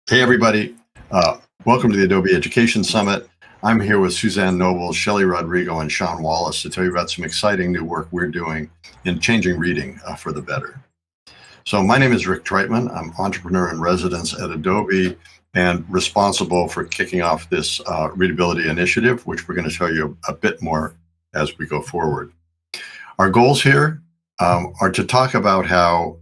Hey, everybody. Welcome to the Adobe Education Summit. I'm here with Suzanne Noble, Shelley Rodrigo, and Sean Wallace to tell you about some exciting new work we're doing in changing reading for the better. So my name is Rick Treitman. I'm entrepreneur in residence at Adobe and responsible for kicking off this readability initiative, which we're going to tell you a bit more as we go forward. Our goals here are to talk about how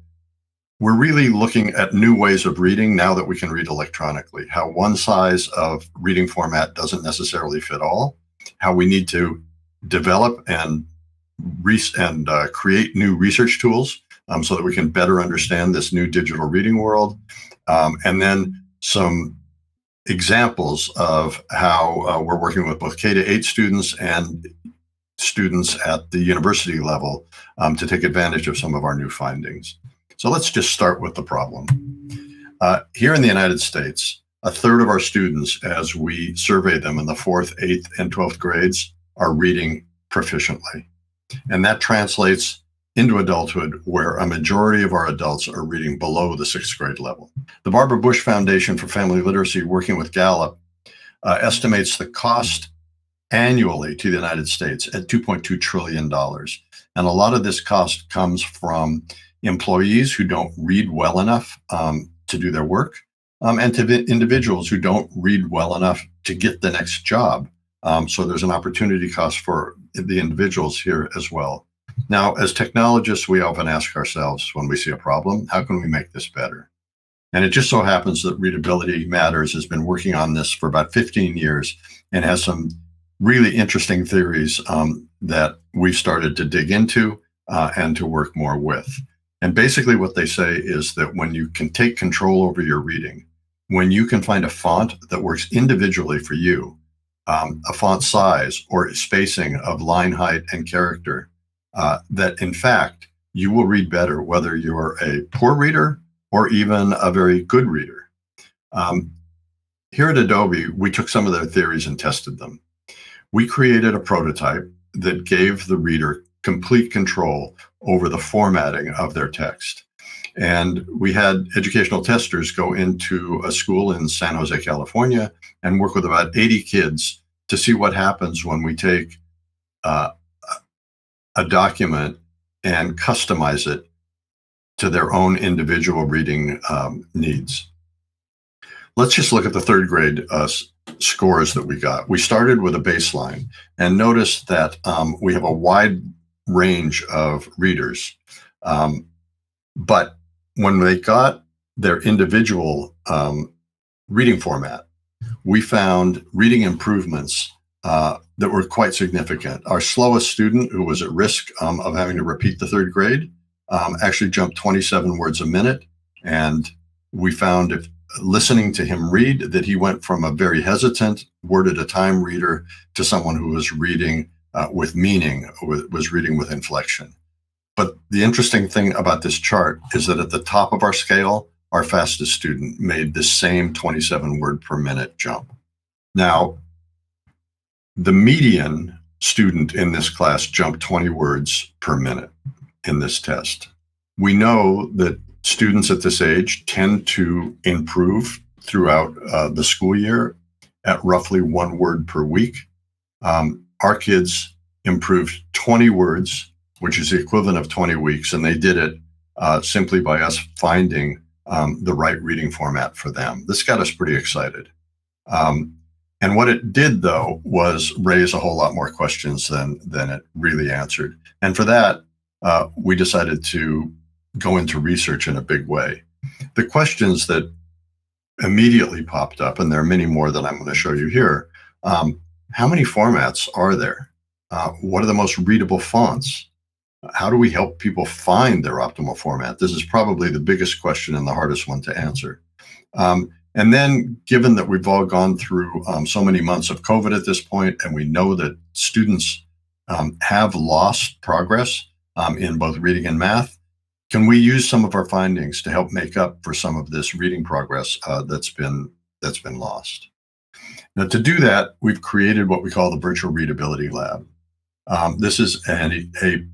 we're really looking at new ways of reading now that we can read electronically, how one size of reading format doesn't necessarily fit all, how we need to develop and create new research tools so that we can better understand this new digital reading world, and then some examples of how we're working with both K-8 students and students at the university level to take advantage of some of our new findings. So let's just start with the problem. Here in the United States, a third of our students, as we survey them in the 4th, 8th, and 12th grades, are reading proficiently. And that translates into adulthood, where a majority of our adults are reading below the 6th grade level. The Barbara Bush Foundation for Family Literacy, working with Gallup, estimates the cost annually to the United States at $2.2 trillion. And a lot of this cost comes from employees who don't read well enough to do their work, and to individuals who don't read well enough to get the next job. So there's an opportunity cost for the individuals here as well. Now, as technologists, we often ask ourselves when we see a problem, how can we make this better? And it just so happens that Readability Matters has been working on this for about 15 years and has some really interesting theories that we've started to dig into and to work more with. And basically what they say is that when you can take control over your reading, when you can find a font that works individually for you, a font size or spacing of line height and character, that in fact, you will read better whether you're a poor reader or even a very good reader. Here at Adobe, we took some of their theories and tested them. We created a prototype that gave the reader complete control over the formatting of their text. And we had educational testers go into a school in San Jose, California, and work with about 80 kids to see what happens when we take a document and customize it to their own individual reading needs. Let's just look at the 3rd grade scores that we got. We started with a baseline and noticed that we have a wide range of readers. But when they got their individual reading format, we found reading improvements that were quite significant. Our slowest student, who was at risk of having to repeat the 3rd grade, actually jumped 27 words a minute. And we found, if listening to him read, that he went from a very hesitant word at a time reader to someone who was reading with meaning, was reading with inflection. But the interesting thing about this chart is that at the top of our scale, our fastest student made the same 27 word per minute jump. Now, the median student in this class jumped 20 words per minute in this test. We know that students at this age tend to improve throughout the school year at roughly 1 word per week. Our kids improved 20 words, which is the equivalent of 20 weeks, and they did it simply by us finding the right reading format for them. This got us pretty excited. And what it did, though, was raise a whole lot more questions than it really answered. And for that, we decided to go into research in a big way. The questions that immediately popped up, and there are many more that I'm going to show you here. How many formats are there? What are the most readable fonts? How do we help people find their optimal format? This is probably the biggest question and the hardest one to answer. And then, given that we've all gone through so many months of COVID at this point, and we know that students have lost progress in both reading and math, can we use some of our findings to help make up for some of this reading progress that's been lost? Now, to do that, we've created what we call the Virtual Readability Lab. This is a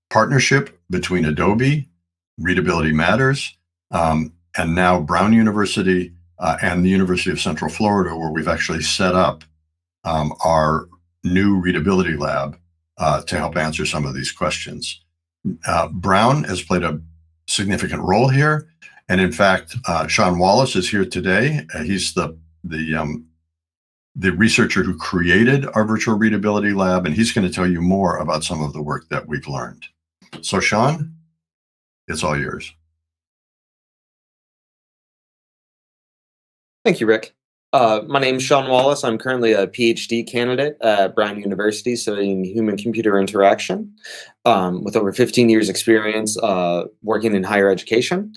partnership between Adobe, Readability Matters, and now Brown University, and the University of Central Florida, where we've actually set up our new readability lab to help answer some of these questions. Brown has played a significant role here. And in fact, Sean Wallace is here today. He's the researcher who created our virtual readability lab, and he's going to tell you more about some of the work that we've learned. So Sean, it's all yours. Thank you, Rick. My name is Sean Wallace. I'm currently a PhD candidate at Brown University studying human-computer interaction with over 15 years experience working in higher education.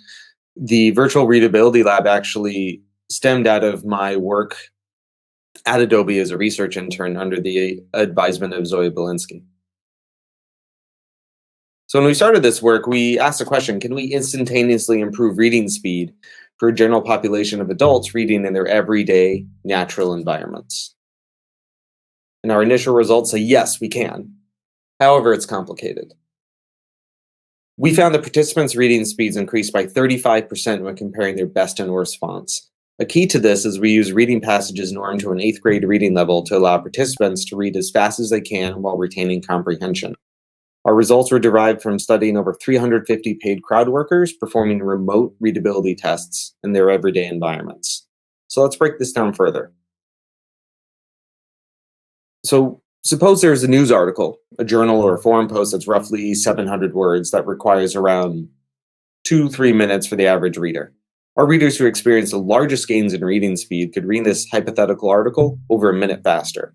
The virtual readability lab actually stemmed out of my work at Adobe as a research intern under the advisement of Zoe Belinsky. So when we started this work, we asked the question, can we instantaneously improve reading speed for a general population of adults reading in their everyday natural environments? And our initial results say, yes, we can. However, it's complicated. We found that participants' reading speeds increased by 35% when comparing their best and worst fonts. A key to this is we use reading passages normed to an 8th grade reading level to allow participants to read as fast as they can while retaining comprehension. Our results were derived from studying over 350 paid crowd workers performing remote readability tests in their everyday environments. So let's break this down further. So suppose there's a news article, a journal or a forum post that's roughly 700 words that requires around 2-3 minutes for the average reader. Our readers who experience the largest gains in reading speed could read this hypothetical article over a minute faster.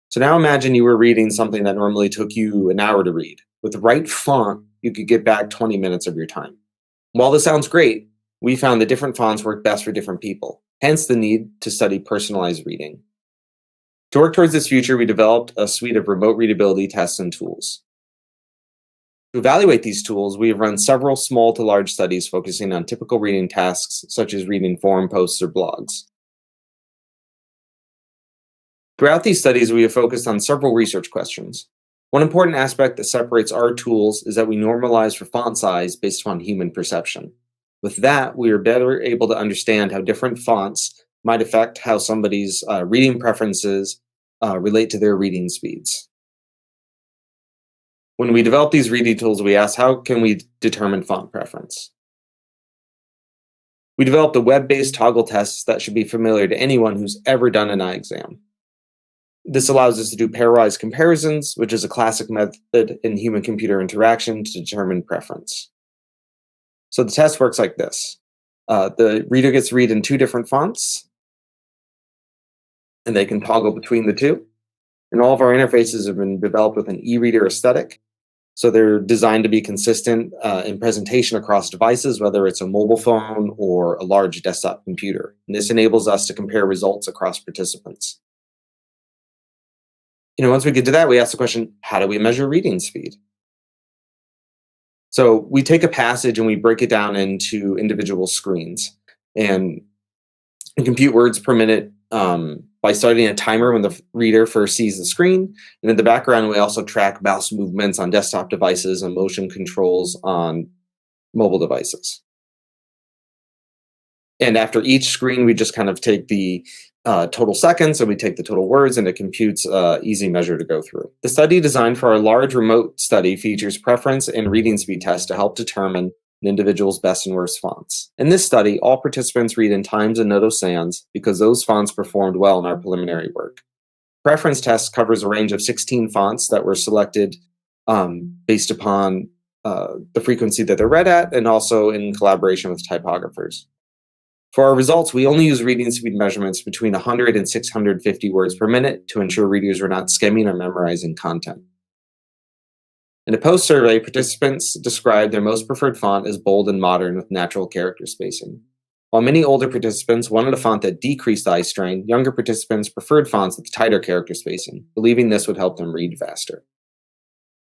So now imagine you were reading something that normally took you an hour to read. With the right font, you could get back 20 minutes of your time. While this sounds great, we found that different fonts work best for different people, hence the need to study personalized reading. To work towards this future, we developed a suite of remote readability tests and tools. To evaluate these tools, we have run several small to large studies focusing on typical reading tasks, such as reading forum posts or blogs. Throughout these studies, we have focused on several research questions. One important aspect that separates our tools is that we normalize for font size based on human perception. With that, we are better able to understand how different fonts might affect how somebody's reading preferences relate to their reading speeds. When we develop these reading tools, we ask, how can we determine font preference? We developed a web-based toggle test that should be familiar to anyone who's ever done an eye exam. This allows us to do pairwise comparisons, which is a classic method in human-computer interaction to determine preference. So the test works like this. The reader gets to read in 2 different fonts, and they can toggle between the 2. And all of our interfaces have been developed with an e-reader aesthetic. So they're designed to be consistent in presentation across devices, whether it's a mobile phone or a large desktop computer. And this enables us to compare results across participants. Once we get to that, we ask the question, how do we measure reading speed? So we take a passage and we break it down into individual screens and compute words per minute by starting a timer when the reader first sees the screen. And in the background, we also track mouse movements on desktop devices and motion controls on mobile devices. And after each screen, we just kind of take the total seconds, and we take the total words, and it computes easy measure to go through. The study designed for our large remote study features preference and reading speed tests to help determine an individual's best and worst fonts. In this study, all participants read in Times and Noto Sans because those fonts performed well in our preliminary work. Preference test covers a range of 16 fonts that were selected based upon the frequency that they're read at, and also in collaboration with typographers. For our results, we only use reading speed measurements between 100 and 650 words per minute to ensure readers are not skimming or memorizing content. In a post-survey, participants described their most preferred font as bold and modern with natural character spacing. While many older participants wanted a font that decreased eye strain, younger participants preferred fonts with tighter character spacing, believing this would help them read faster.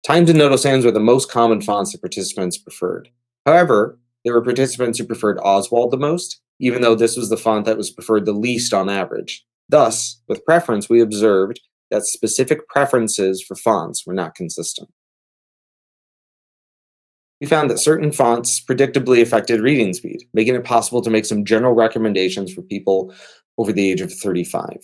Times and Noto Sans were the most common fonts that participants preferred. However, there were participants who preferred Oswald the most, even though this was the font that was preferred the least on average. Thus, with preference, we observed that specific preferences for fonts were not consistent. We found that certain fonts predictably affected reading speed, making it possible to make some general recommendations for people over the age of 35.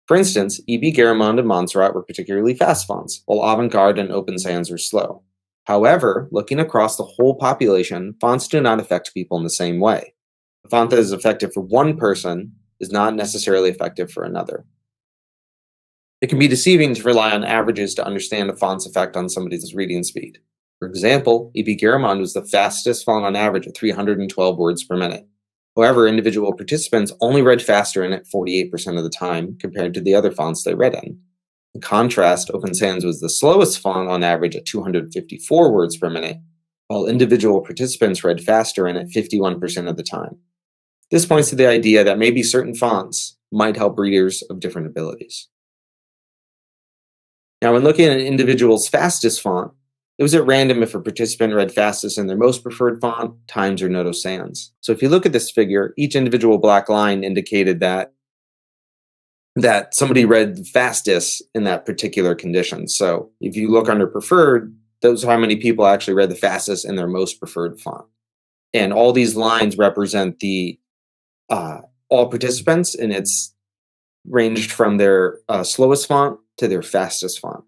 For instance, E.B. Garamond and Montserrat were particularly fast fonts, while Avant-Garde and Open Sans are slow. However, looking across the whole population, fonts do not affect people in the same way. A font that is effective for one person is not necessarily effective for another. It can be deceiving to rely on averages to understand a font's effect on somebody's reading speed. For example, E.B. Garamond was the fastest font on average at 312 words per minute. However, individual participants only read faster in it 48% of the time compared to the other fonts they read in. In contrast, Open Sans was the slowest font on average at 254 words per minute, while individual participants read faster in it 51% of the time. This points to the idea that maybe certain fonts might help readers of different abilities. Now, when looking at an individual's fastest font, it was at random if a participant read fastest in their most preferred font, Times or Noto Sans. So if you look at this figure, each individual black line indicated that somebody read fastest in that particular condition. So if you look under preferred, those are how many people actually read the fastest in their most preferred font. And all these lines represent the all participants, and it's ranged from their slowest font to their fastest font.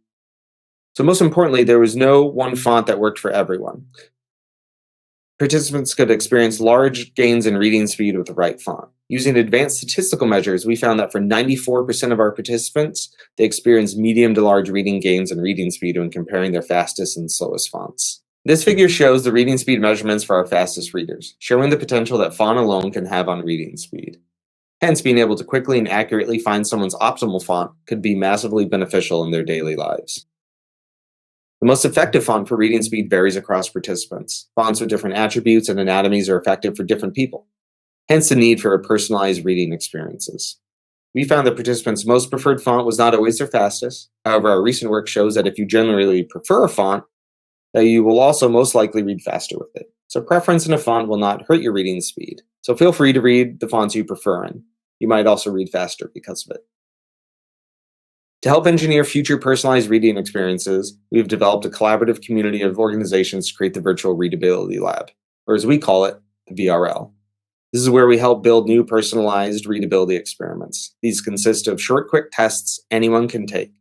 So most importantly, there was no one font that worked for everyone. Participants could experience large gains in reading speed with the right font. Using advanced statistical measures, we found that for 94% of our participants, they experienced medium to large reading gains in reading speed when comparing their fastest and slowest fonts. This figure shows the reading speed measurements for our fastest readers, showing the potential that font alone can have on reading speed. Hence, being able to quickly and accurately find someone's optimal font could be massively beneficial in their daily lives. The most effective font for reading speed varies across participants. Fonts with different attributes and anatomies are effective for different people, hence the need for personalized reading experiences. We found that participants' most preferred font was not always their fastest. However, our recent work shows that if you generally prefer a font, that you will also most likely read faster with it. So preference in a font will not hurt your reading speed. So feel free to read the fonts you prefer in. You might also read faster because of it. To help engineer future personalized reading experiences, we've developed a collaborative community of organizations to create the Virtual Readability Lab, or as we call it, the VRL. This is where we help build new personalized readability experiments. These consist of short, quick tests anyone can take,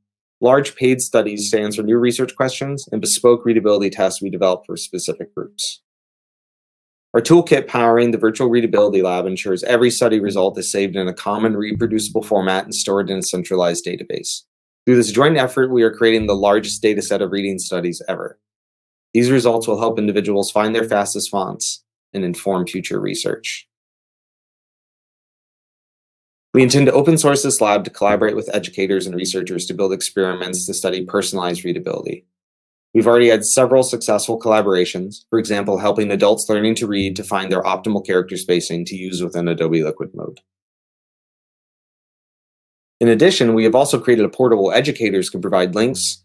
large paid studies to answer new research questions, and bespoke readability tests we develop for specific groups. Our toolkit powering the Virtual Readability Lab ensures every study result is saved in a common reproducible format and stored in a centralized database. Through this joint effort, we are creating the largest data set of reading studies ever. These results will help individuals find their fastest fonts and inform future research. We intend to open source this lab to collaborate with educators and researchers to build experiments to study personalized readability. We've already had several successful collaborations, for example, helping adults learning to read to find their optimal character spacing to use within Adobe Liquid Mode. In addition, we have also created a portal where educators can provide links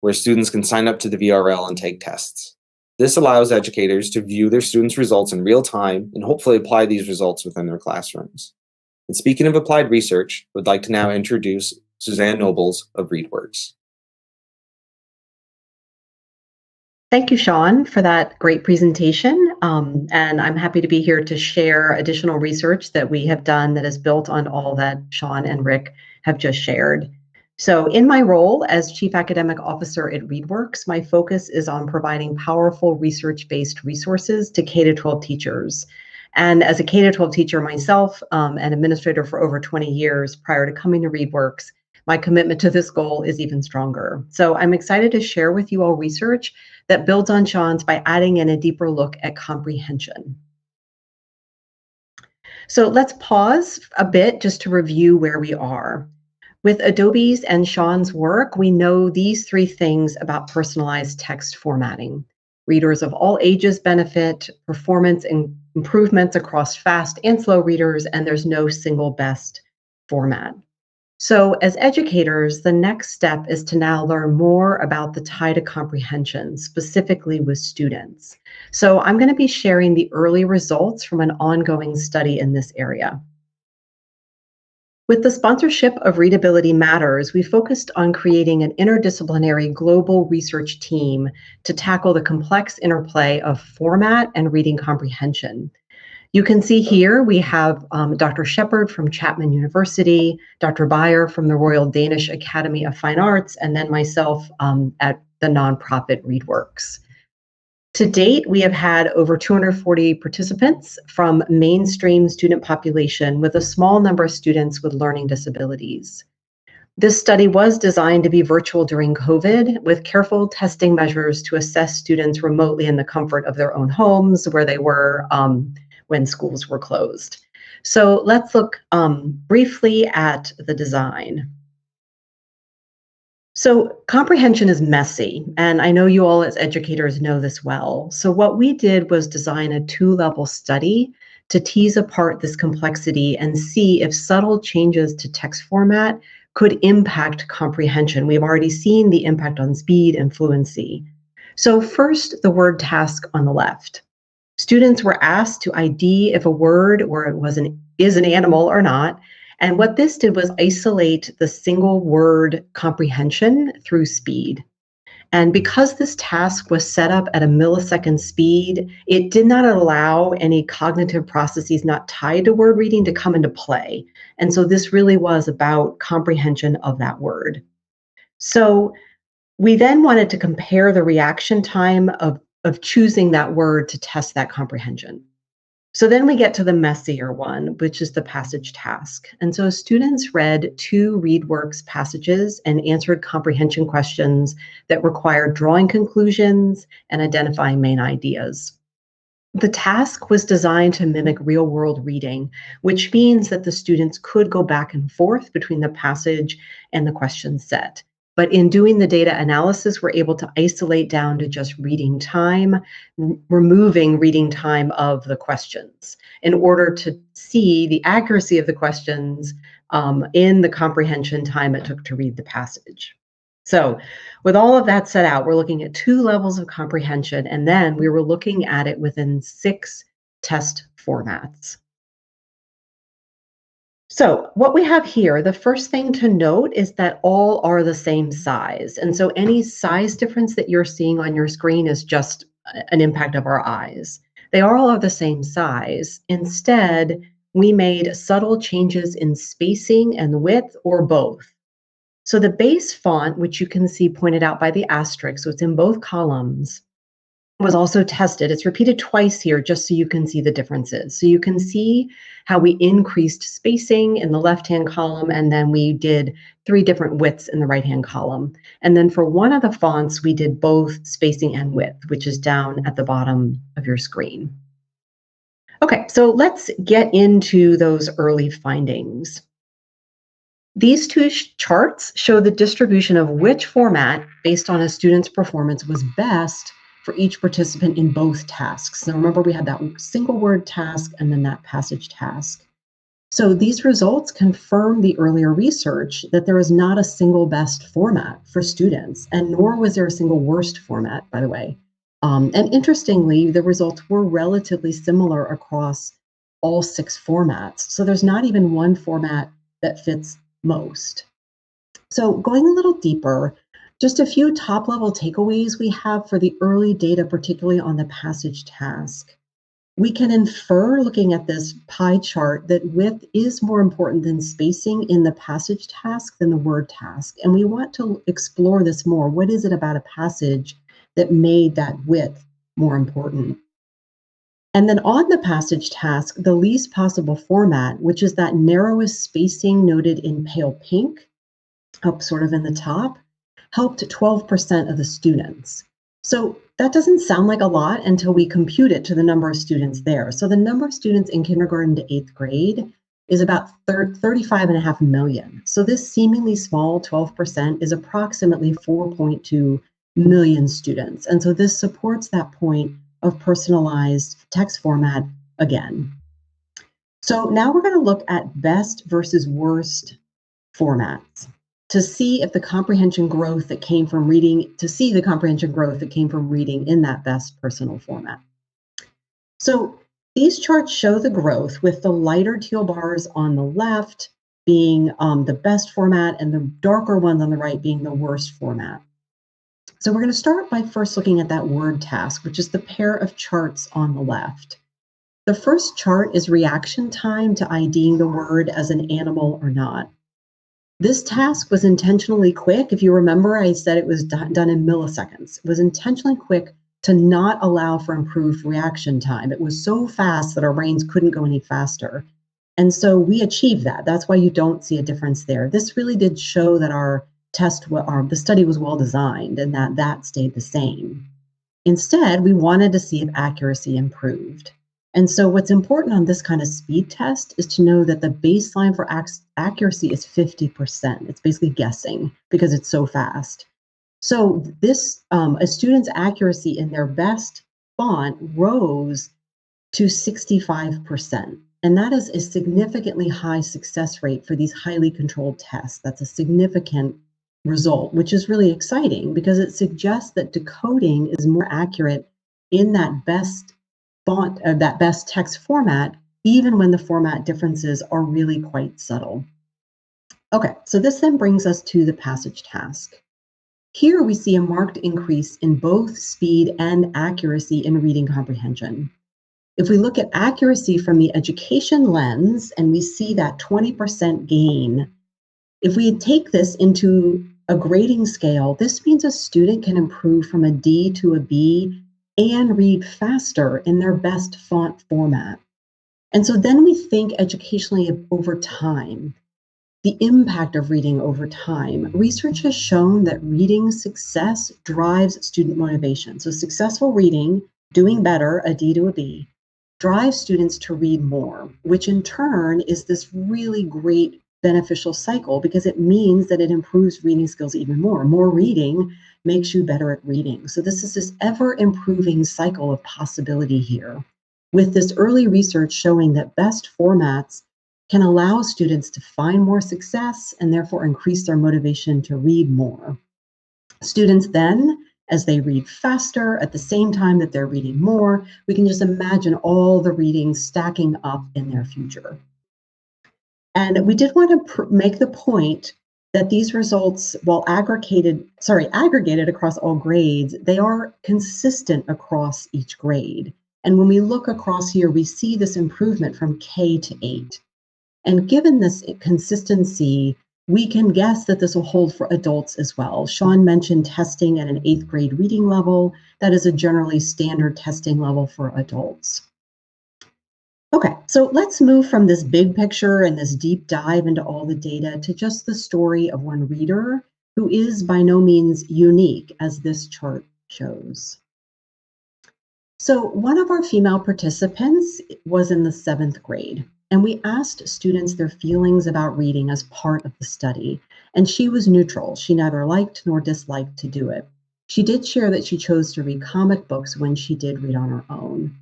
where students can sign up to the VRL and take tests. This allows educators to view their students' results in real time and hopefully apply these results within their classrooms. And speaking of applied research, I would like to now introduce Suzanne Nobles of ReadWorks. Thank you, Sean, for that great presentation. And I'm happy to be here to share additional research that we have done that is built on all that Sean and Rick have just shared. So in my role as Chief Academic Officer at ReadWorks, my focus is on providing powerful research-based resources to K-12 teachers. And as a K-12 teacher myself, and administrator for over 20 years prior to coming to ReadWorks, my commitment to this goal is even stronger. So I'm excited to share with you all research that builds on Sean's by adding in a deeper look at comprehension. So let's pause a bit just to review where we are. With Adobe's and Sean's work, we know these three things about personalized text formatting. Readers of all ages benefit, performance and improvements across fast and slow readers, and there's no single best format. So as educators, the next step is to now learn more about the tie to comprehension, specifically with students. So I'm going to be sharing the early results from an ongoing study in this area. With the sponsorship of Readability Matters, we focused on creating an interdisciplinary global research team to tackle the complex interplay of format and reading comprehension. You can see here we have Dr. Shepard from Chapman University, Dr. Beyer from the Royal Danish Academy of Fine Arts, and then myself at the nonprofit ReadWorks. To date, we have had over 240 participants from mainstream student population with a small number of students with learning disabilities. This study was designed to be virtual during COVID with careful testing measures to assess students remotely in the comfort of their own homes where they were when schools were closed. So let's look briefly at the design. So comprehension is messy, and I know you all as educators know this well. So what we did was design a two-level study to tease apart this complexity and see if subtle changes to text format could impact comprehension. We've already seen the impact on speed and fluency. So first, the word task on the left. Students were asked to ID if a word is an animal or not. And what this did was isolate the single word comprehension through speed. And because this task was set up at a millisecond speed, it did not allow any cognitive processes not tied to word reading to come into play. And so this really was about comprehension of that word. So we then wanted to compare the reaction time of choosing that word to test that comprehension. So then we get to the messier one, which is the passage task. And so students read 2 ReadWorks passages and answered comprehension questions that required drawing conclusions and identifying main ideas. The task was designed to mimic real-world reading, which means that the students could go back and forth between the passage and the question set. But in doing the data analysis, we're able to isolate down to just reading time, removing reading time of the questions in order to see the accuracy of the questions in the comprehension time it took to read the passage. So with all of that set out, we're looking at 2 levels of comprehension, and then we were looking at it within 6 test formats. So what we have here, the first thing to note is that all are the same size. And so any size difference that you're seeing on your screen is just an impact of our eyes. They all are the same size. Instead, we made subtle changes in spacing and width or both. So the base font, which you can see pointed out by the asterisk, so it's in both columns, was also tested. It's repeated twice here just so you can see the differences. So you can see how we increased spacing in the left-hand column, and then we did 3 different widths in the right-hand column. And then for one of the fonts, we did both spacing and width, which is down at the bottom of your screen. Okay, so let's get into those early findings. These 2 charts show the distribution of which format, based on a student's performance, was best for each participant in both tasks. Now remember, we had that single word task and then that passage task. So these results confirm the earlier research that there is not a single best format for students, and nor was there a single worst format, by the way. And interestingly, the results were relatively similar across all 6 formats. So there's not even one format that fits most. So going a little deeper, just a few top-level takeaways we have for the early data, particularly on the passage task. We can infer, looking at this pie chart, that width is more important than spacing in the passage task than the word task. And we want to explore this more. What is it about a passage that made that width more important? And then on the passage task, the least possible format, which is that narrowest spacing noted in pale pink, up sort of in the top, helped 12% of the students. So that doesn't sound like a lot until we compute it to the number of students there. So the number of students in kindergarten to 8th grade is about 35.5 million. So this seemingly small 12% is approximately 4.2 million students. And so this supports that point of personalized text format again. So now we're going to look at best versus worst formats to see if the comprehension growth that came from reading, in that best personal format. So these charts show the growth with the lighter teal bars on the left being the best format and the darker ones on the right being the worst format. So we're going to start by first looking at that word task, which is the pair of charts on the left. The first chart is reaction time to IDing the word as an animal or not. This task was intentionally quick. If you remember, I said it was done in milliseconds. It was intentionally quick to not allow for improved reaction time. It was so fast that our brains couldn't go any faster. And so we achieved that. That's why you don't see a difference there. This really did show that the study was well designed and that stayed the same. Instead, we wanted to see if accuracy improved. And so what's important on this kind of speed test is to know that the baseline for accuracy is 50%. It's basically guessing because it's so fast. So a student's accuracy in their best font rose to 65%. And that is a significantly high success rate for these highly controlled tests. That's a significant result, which is really exciting because it suggests that decoding is more accurate in that best font or that best text format, even when the format differences are really quite subtle. Okay, so this then brings us to the passage task. Here we see a marked increase in both speed and accuracy in reading comprehension. If we look at accuracy from the education lens and we see that 20% gain, if we take this into a grading scale, this means a student can improve from a D to a B and read faster in their best font format. And so then we think educationally over time, the impact of reading over time. Research has shown that reading success drives student motivation. So successful reading, doing better, a D to a B, drives students to read more, which in turn is this really great beneficial cycle because it means that it improves reading skills even more. More reading makes you better at reading. So this is this ever improving cycle of possibility here, with this early research showing that best formats can allow students to find more success and therefore increase their motivation to read more. Students then, as they read faster at the same time that they're reading more, we can just imagine all the reading stacking up in their future. And we did want to make the point that these results, while aggregated across all grades, they are consistent across each grade. And when we look across here, we see this improvement from K to 8. And given this consistency, we can guess that this will hold for adults as well. Sean mentioned testing at an 8th grade reading level. That is a generally standard testing level for adults. Okay, so let's move from this big picture and this deep dive into all the data to just the story of one reader who is by no means unique, as this chart shows. So one of our female participants was in the 7th grade. And we asked students their feelings about reading as part of the study. And she was neutral. She neither liked nor disliked to do it. She did share that she chose to read comic books when she did read on her own.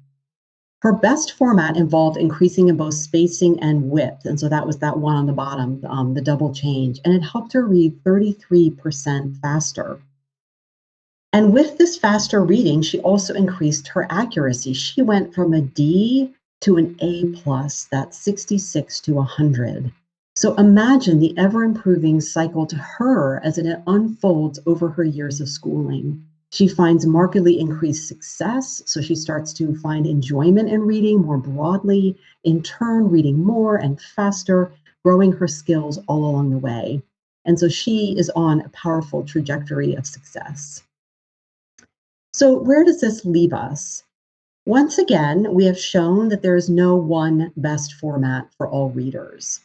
Her best format involved increasing in both spacing and width. And so that was that one on the bottom, the double change. And it helped her read 33% faster. And with this faster reading, she also increased her accuracy. She went from a D to an A+, that's 66 to 100. So imagine the ever-improving cycle to her as it unfolds over her years of schooling. She finds markedly increased success, so she starts to find enjoyment in reading more broadly, in turn reading more and faster, growing her skills all along the way. And so she is on a powerful trajectory of success. So where does this leave us? Once again, we have shown that there is no one best format for all readers.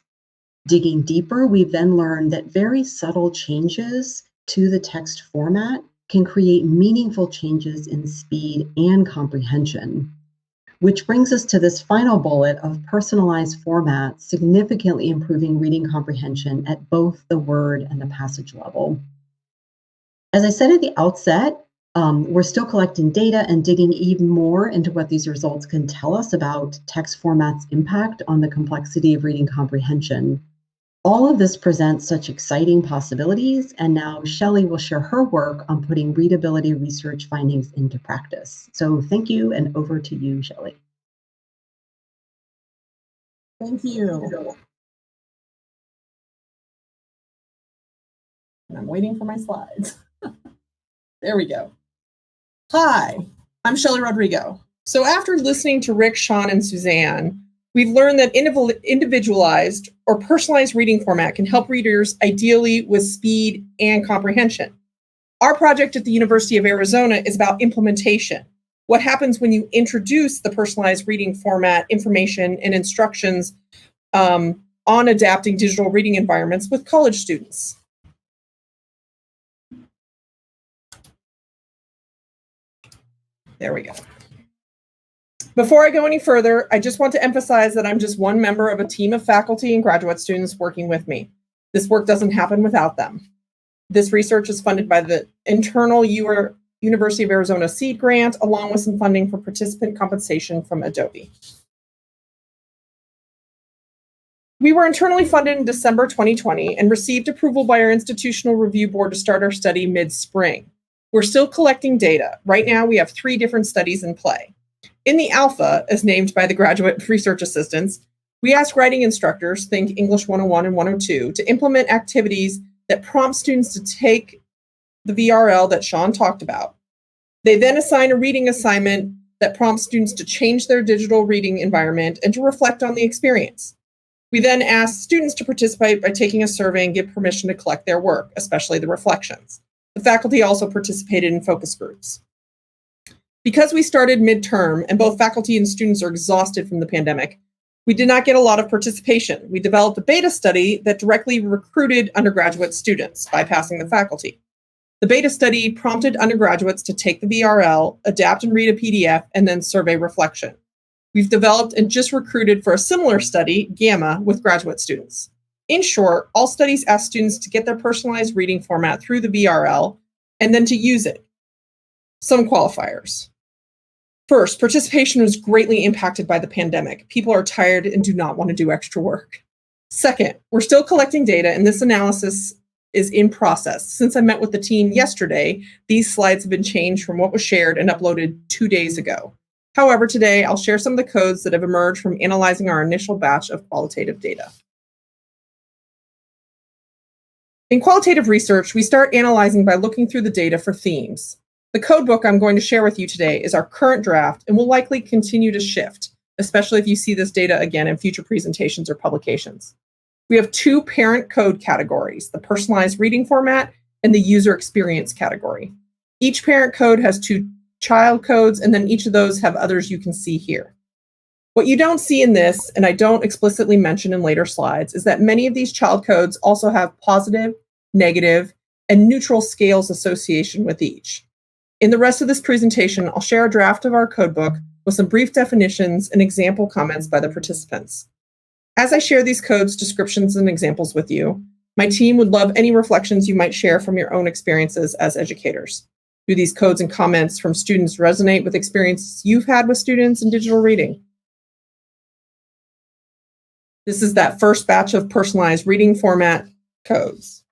Digging deeper, we've then learned that very subtle changes to the text format can create meaningful changes in speed and comprehension, which brings us to this final bullet of personalized formats significantly improving reading comprehension at both the word and the passage level. As I said at the outset, we're still collecting data and digging even more into what these results can tell us about text formats' impact on the complexity of reading comprehension. All of this presents such exciting possibilities, and now Shelley will share her work on putting readability research findings into practice. So thank you, and over to you, Shelley. Thank you. And I'm waiting for my slides. There we go. Hi, I'm Shelley Rodrigo. So after listening to Rick, Sean, and Suzanne, we've learned that individualized or personalized reading format can help readers ideally with speed and comprehension. Our project at the University of Arizona is about implementation. What happens when you introduce the personalized reading format information and instructions on adapting digital reading environments with college students? There we go. Before I go any further, I just want to emphasize that I'm just one member of a team of faculty and graduate students working with me. This work doesn't happen without them. This research is funded by the internal University of Arizona seed grant, along with some funding for participant compensation from Adobe. We were internally funded in December 2020 and received approval by our institutional review board to start our study mid-spring. We're still collecting data. Right now, we have 3 different studies in play. In the alpha, as named by the graduate research assistants, we ask writing instructors, think English 101 and 102, to implement activities that prompt students to take the VRL that Sean talked about. They then assign a reading assignment that prompts students to change their digital reading environment and to reflect on the experience. We then ask students to participate by taking a survey and give permission to collect their work, especially the reflections. The faculty also participated in focus groups. Because we started midterm and both faculty and students are exhausted from the pandemic, we did not get a lot of participation. We developed a beta study that directly recruited undergraduate students, bypassing the faculty. The beta study prompted undergraduates to take the VRL, adapt and read a PDF, and then survey reflection. We've developed and just recruited for a similar study, Gamma, with graduate students. In short, all studies ask students to get their personalized reading format through the VRL and then to use it. Some qualifiers. First, participation was greatly impacted by the pandemic. People are tired and do not want to do extra work. Second, we're still collecting data and this analysis is in process. Since I met with the team yesterday, these slides have been changed from what was shared and uploaded 2 days ago. However, today I'll share some of the codes that have emerged from analyzing our initial batch of qualitative data. In qualitative research, we start analyzing by looking through the data for themes. The codebook I'm going to share with you today is our current draft and will likely continue to shift, especially if you see this data again in future presentations or publications. We have 2 parent code categories, the personalized reading format and the user experience category. Each parent code has 2 child codes, and then each of those have others you can see here. What you don't see in this, and I don't explicitly mention in later slides, is that many of these child codes also have positive, negative, and neutral scales association with each. In the rest of this presentation, I'll share a draft of our codebook with some brief definitions and example comments by the participants. As I share these codes, descriptions, and examples with you, my team would love any reflections you might share from your own experiences as educators. Do these codes and comments from students resonate with experiences you've had with students in digital reading? This is that first batch of personalized reading format codes.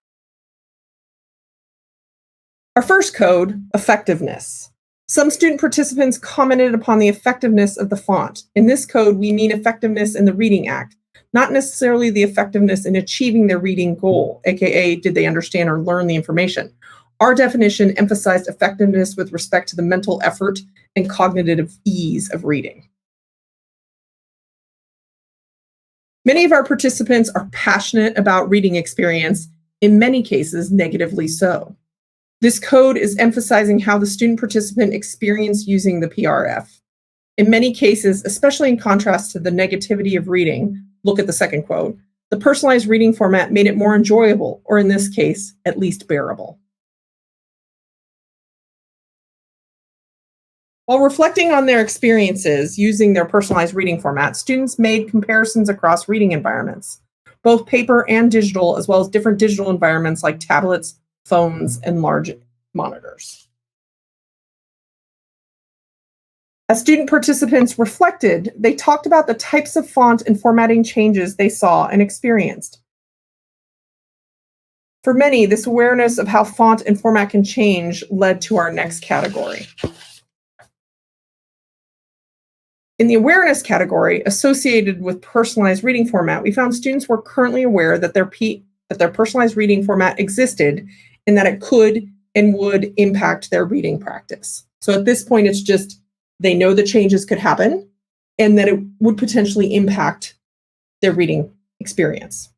Our first code, effectiveness. Some student participants commented upon the effectiveness of the font. In this code, we mean effectiveness in the reading act, not necessarily the effectiveness in achieving their reading goal, aka did they understand or learn the information. Our definition emphasized effectiveness with respect to the mental effort and cognitive ease of reading. Many of our participants are passionate about reading experience, in many cases negatively so. This code is emphasizing how the student participant experienced using the PRF. In many cases, especially in contrast to the negativity of reading, look at the second quote, the personalized reading format made it more enjoyable, or in this case, at least bearable. While reflecting on their experiences using their personalized reading format, students made comparisons across reading environments, both paper and digital, as well as different digital environments like tablets, phones, and large monitors. As student participants reflected, they talked about the types of font and formatting changes they saw and experienced. For many, this awareness of how font and format can change led to our next category. In the awareness category associated with personalized reading format, we found students were currently aware that their that their personalized reading format existed and that it could and would impact their reading practice. So at this point, it's just they know the changes could happen and that it would potentially impact their reading experience.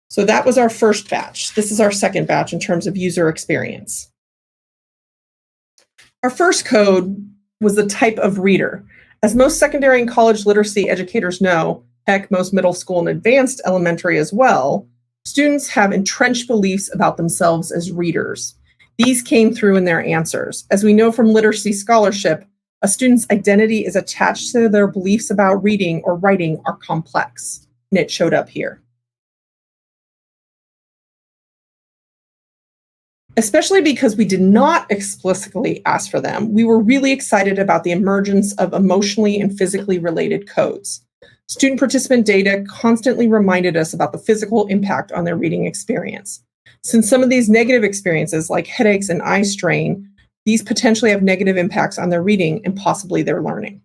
So that was our first batch. This is our second batch in terms of user experience. Our first code was the type of reader. As most secondary and college literacy educators know, heck, most middle school and advanced elementary as well, students have entrenched beliefs about themselves as readers. These came through in their answers. As we know from literacy scholarship, a student's identity is attached to their beliefs about reading or writing are complex, and it showed up here. Especially because we did not explicitly ask for them, we were really excited about the emergence of emotionally and physically related codes. Student participant data constantly reminded us about the physical impact on their reading experience. Since some of these negative experiences, like headaches and eye strain, these potentially have negative impacts on their reading and possibly their learning.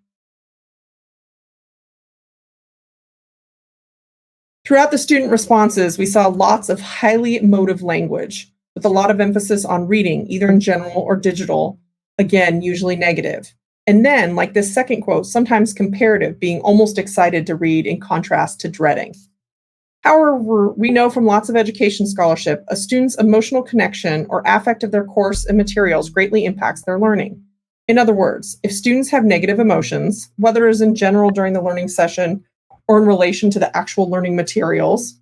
Throughout the student responses, we saw lots of highly emotive language, with a lot of emphasis on reading, either in general or digital, again, usually negative. And then, like this second quote, sometimes comparative, being almost excited to read in contrast to dreading. However, we know from lots of education scholarship, a student's emotional connection or affect of their course and materials greatly impacts their learning. In other words, if students have negative emotions, whether it is in general during the learning session or in relation to the actual learning materials,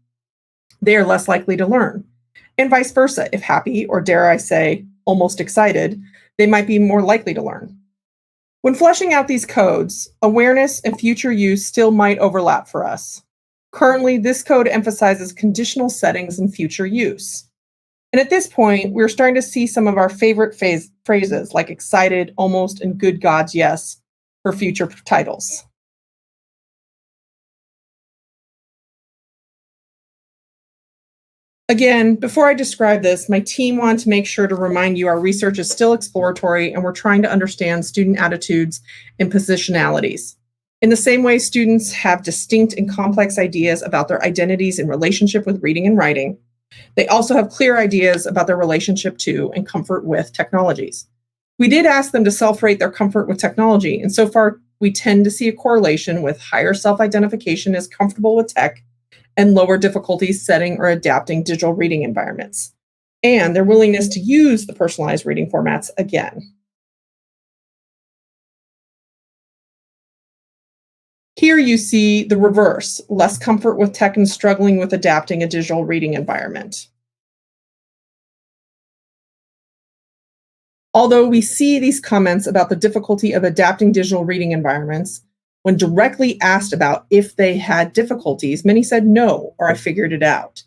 they are less likely to learn. And vice versa, if happy, or dare I say, almost excited, they might be more likely to learn. When fleshing out these codes, awareness and future use still might overlap for us. Currently, this code emphasizes conditional settings and future use. And at this point, we're starting to see some of our favorite phrases like excited, almost, and good God's yes for future titles. Again, before I describe this, my team wanted to make sure to remind you our research is still exploratory and we're trying to understand student attitudes and positionalities. In the same way, students have distinct and complex ideas about their identities in relationship with reading and writing, they also have clear ideas about their relationship to and comfort with technologies. We did ask them to self-rate their comfort with technology, and so far we tend to see a correlation with higher self-identification as comfortable with tech and lower difficulty setting or adapting digital reading environments, and their willingness to use the personalized reading formats again. Here you see the reverse, less comfort with tech and struggling with adapting a digital reading environment. Although we see these comments about the difficulty of adapting digital reading environments, when directly asked about if they had difficulties, many said no, or I figured it out.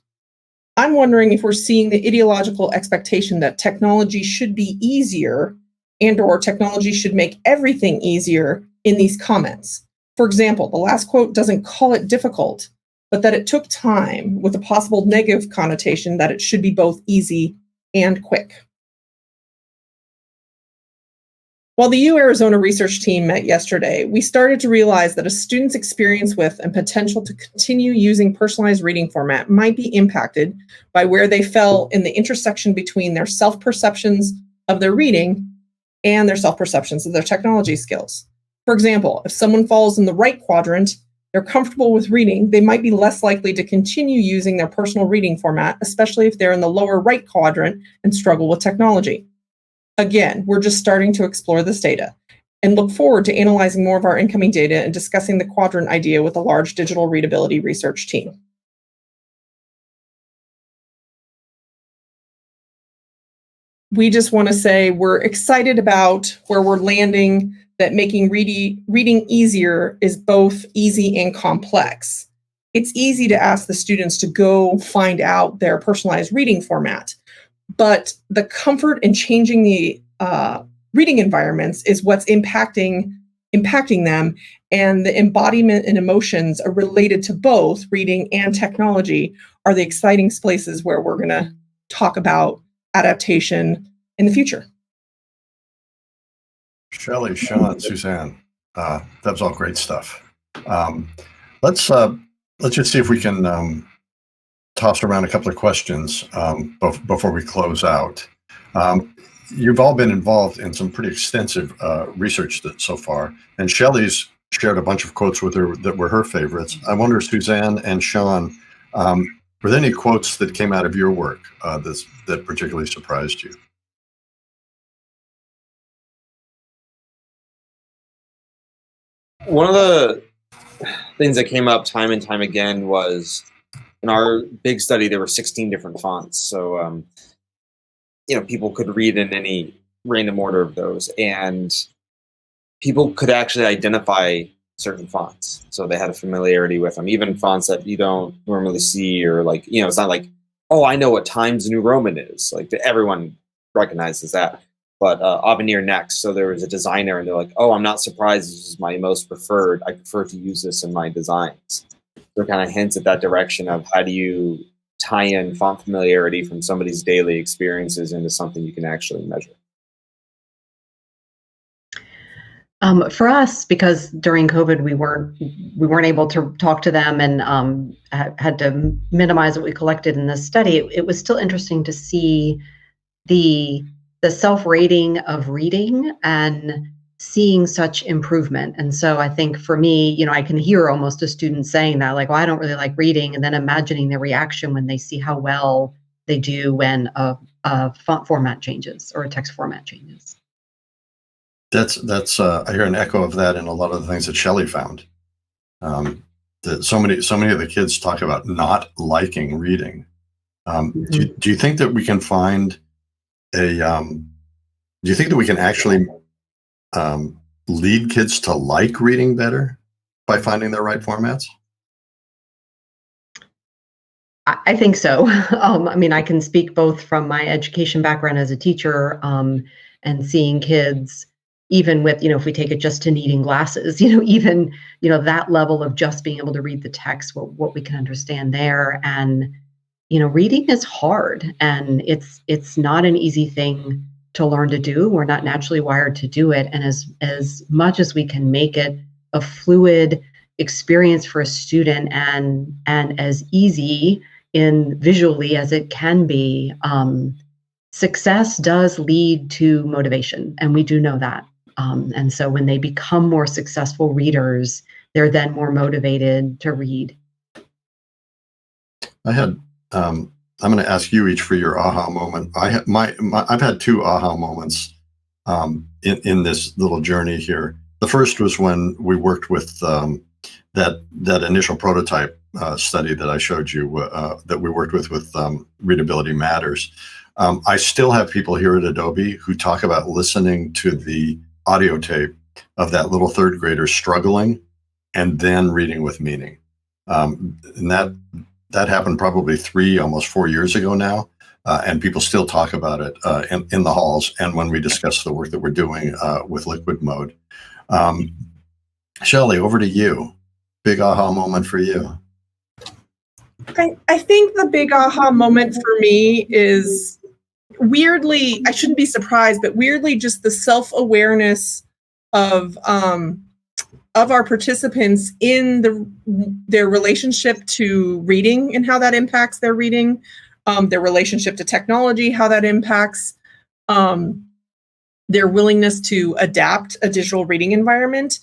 I'm wondering if we're seeing the ideological expectation that technology should be easier and/or technology should make everything easier in these comments. For example, the last quote doesn't call it difficult, but that it took time with a possible negative connotation that it should be both easy and quick. While the U-Arizona research team met yesterday, we started to realize that a student's experience with and potential to continue using personalized reading format might be impacted by where they fell in the intersection between their self-perceptions of their reading and their self-perceptions of their technology skills. For example, if someone falls in the right quadrant, they're comfortable with reading, they might be less likely to continue using their personal reading format, especially if they're in the lower right quadrant and struggle with technology. Again, we're just starting to explore this data and look forward to analyzing more of our incoming data and discussing the quadrant idea with a large digital readability research team. We just want to say we're excited about where we're landing, that making reading easier is both easy and complex. It's easy to ask the students to go find out their personalized reading format, but the comfort in changing the reading environments is what's impacting them, and the embodiment and emotions are related to both reading and technology are the exciting places where we're going to talk about adaptation in the future. Shelley, Sean, Suzanne, that was all great stuff. Let's just see if we can toss around a couple of questions before we close out. You've all been involved in some pretty extensive research so far, and Shelley's shared a bunch of quotes with her that were her favorites. I wonder, Suzanne and Sean, were there any quotes that came out of your work that particularly surprised you? One of the things that came up time and time again was in our big study, there were 16 different fonts. So, people could read in any random order of those, and people could actually identify certain fonts. So they had a familiarity with them, even fonts that you don't normally see, or it's not like, oh, I know what Times New Roman is. Like everyone recognizes that. But Avenir Next, so there was a designer, and they're like, oh, I'm not surprised, this is my most preferred. I prefer to use this in my designs. So it kind of hints at that direction of how do you tie in font familiarity from somebody's daily experiences into something you can actually measure. For us, because during COVID we weren't able to talk to them and had to minimize what we collected in this study, it was still interesting to see the self-rating of reading and seeing such improvement. And so I think for me, I can hear almost a student saying that, like, well, I don't really like reading, and then imagining their reaction when they see how well they do when a font format changes or a text format changes. That's I hear an echo of that in a lot of the things that Shelley found. That so many of the kids talk about not liking reading. Do you think that we can find do you think that we can actually lead kids to like reading better by finding their right formats? I think so. I can speak both from my education background as a teacher and seeing kids, even with, if we take it just to needing glasses, even, that level of just being able to read the text, what we can understand there. And, reading is hard, and it's not an easy thing to learn to do. We're not naturally wired to do it. And as much as we can make it a fluid experience for a student and as easy in visually as it can be, success does lead to motivation, and we do know that. And so when they become more successful readers, they're then more motivated to read. I'm going to ask you each for your aha moment. I've had two aha moments in this little journey here. The first was when we worked with that initial prototype study that I showed you that we worked with Readability Matters. I still have people here at Adobe who talk about listening to the audio tape of that little third grader struggling and then reading with meaning. And that happened probably almost 4 years ago now. And people still talk about it in the halls and when we discuss the work that we're doing with Liquid Mode. Shelley, over to you. Big aha moment for you. I think the big aha moment for me is weirdly, I shouldn't be surprised, but weirdly just the self-awareness of our participants in their relationship to reading and how that impacts their reading, their relationship to technology, how that impacts their willingness to adapt a digital reading environment,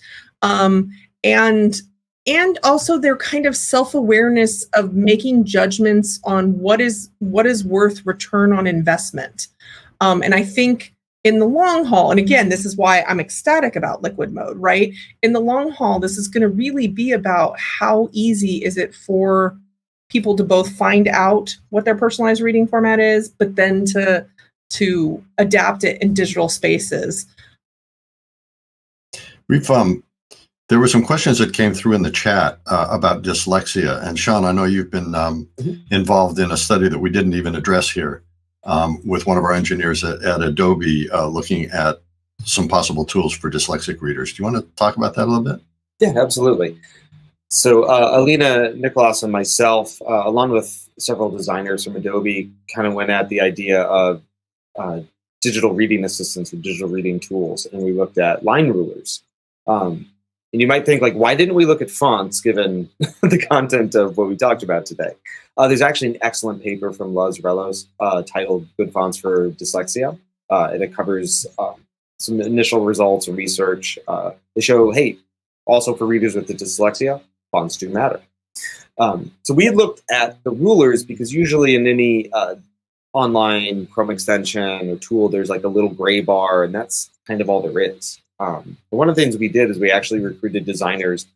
and also their kind of self-awareness of making judgments on what is worth return on investment. And I think in the long haul, and again, this is why I'm ecstatic about Liquid Mode, right? In the long haul, this is going to really be about how easy is it for people to both find out what their personalized reading format is, but then to adapt it in digital spaces. There were some questions that came through in the chat about dyslexia. And Sean, I know you've been involved in a study that we didn't even address here with one of our engineers at Adobe looking at some possible tools for dyslexic readers. Do you want to talk about that a little bit? Yeah, absolutely. So Alina, Nicholas, and myself, along with several designers from Adobe, kind of went at the idea of digital reading assistants or digital reading tools, and we looked at line rulers. And you might think, like, why didn't we look at fonts given the content of what we talked about today? There's actually an excellent paper from Luz Relos titled Good Fonts for Dyslexia. And it covers some initial results and research. They show, hey, also for readers with the dyslexia, fonts do matter. So we had looked at the rulers because usually in any online Chrome extension or tool, there's like a little gray bar, and that's kind of all there is. But one of the things we did is we actually recruited designers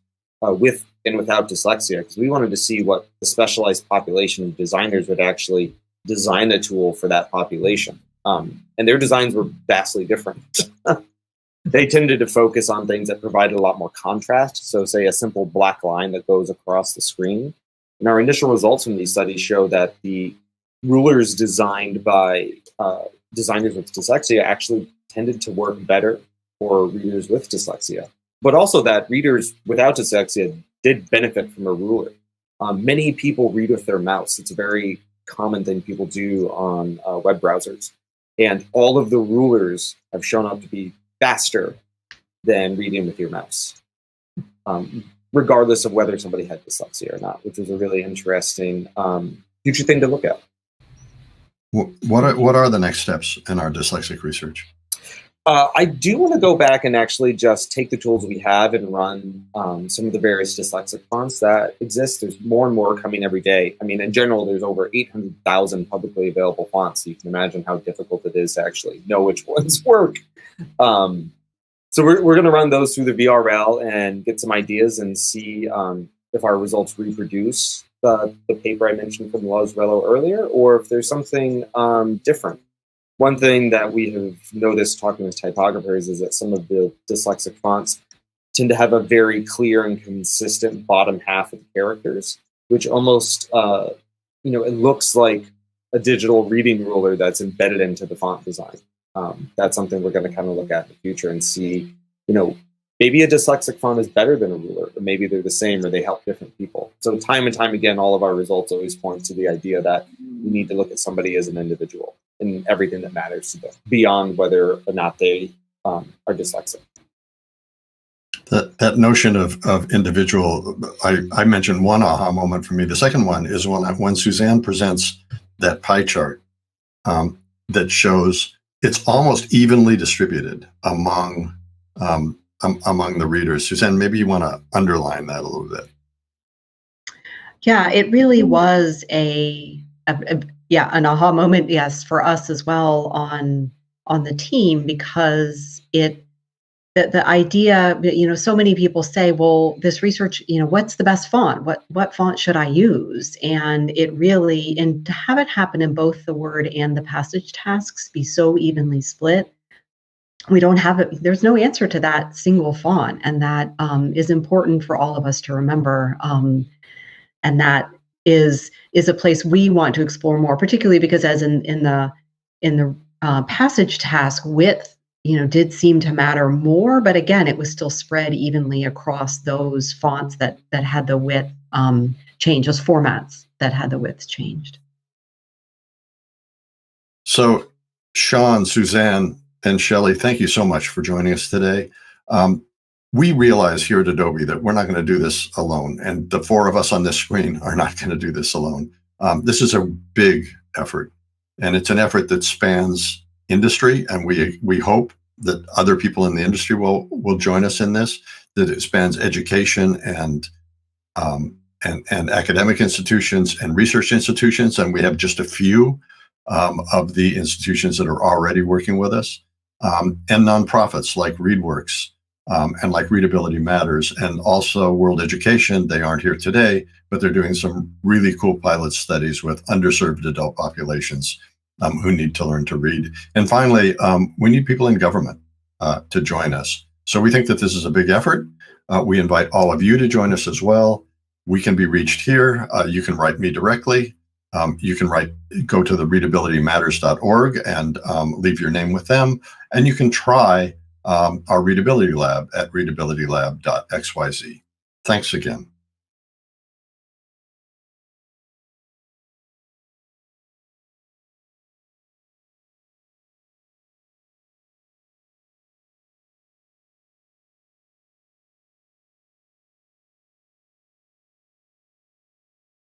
with and without dyslexia, because we wanted to see what the specialized population of designers would actually design a tool for that population. And their designs were vastly different. They tended to focus on things that provided a lot more contrast. So say a simple black line that goes across the screen. And our initial results from these studies show that the rulers designed by designers with dyslexia actually tended to work better for readers with dyslexia, but also that readers without dyslexia did benefit from a ruler. Many people read with their mouse. It's a very common thing people do on web browsers. And all of the rulers have shown up to be faster than reading with your mouse, regardless of whether somebody had dyslexia or not, which is a really interesting future thing to look at. What are the next steps in our dyslexic research? I do want to go back and actually just take the tools we have and run some of the various dyslexic fonts that exist. There's more and more coming every day. I mean, in general, there's over 800,000 publicly available fonts. So you can imagine how difficult it is to actually know which ones work. So we're going to run those through the VRL and get some ideas and see if our results reproduce the paper I mentioned from Luz Relos earlier, or if there's something different. One thing that we have noticed talking with typographers is that some of the dyslexic fonts tend to have a very clear and consistent bottom half of the characters, which almost, it looks like a digital reading ruler that's embedded into the font design. That's something we're going to kind of look at in the future and see, maybe a dyslexic font is better than a ruler, or maybe they're the same or they help different people. So time and time again, all of our results always point to the idea that we need to look at somebody as an individual and everything that matters to them, beyond whether or not they are dyslexic. That notion of individual, I mentioned one aha moment for me. The second one is when Suzanne presents that pie chart that shows it's almost evenly distributed among the readers. Suzanne, maybe you want to underline that a little bit. Yeah, it really was an aha moment, yes, for us as well on the team, because the idea, so many people say, well, this research, what's the best font? What font should I use? And it really, and to have it happen in both the word and the passage tasks be so evenly split, we don't have it. There's no answer to that single font, and that is important for all of us to remember. And that is a place we want to explore more, particularly because as in the passage task, width, did seem to matter more, but again, it was still spread evenly across those fonts that had the width change, those formats that had the width changed. So, Sean, Suzanne, and Shelley, thank you so much for joining us today. We realize here at Adobe that we're not going to do this alone, and the four of us on this screen are not going to do this alone. This is a big effort, and it's an effort that spans industry, and we hope that other people in the industry will join us in this, that it spans education and academic institutions and research institutions, and we have just a few of the institutions that are already working with us, and nonprofits like ReadWorks, and like Readability Matters, and also World Education. They aren't here today, but they're doing some really cool pilot studies with underserved adult populations who need to learn to read. And finally, we need people in government to join us. So we think that this is a big effort. We invite all of you to join us as well. We can be reached here. You can write me directly. You can go to the readabilitymatters.org and leave your name with them. And you can try our readability lab at readabilitylab.xyz. Thanks again.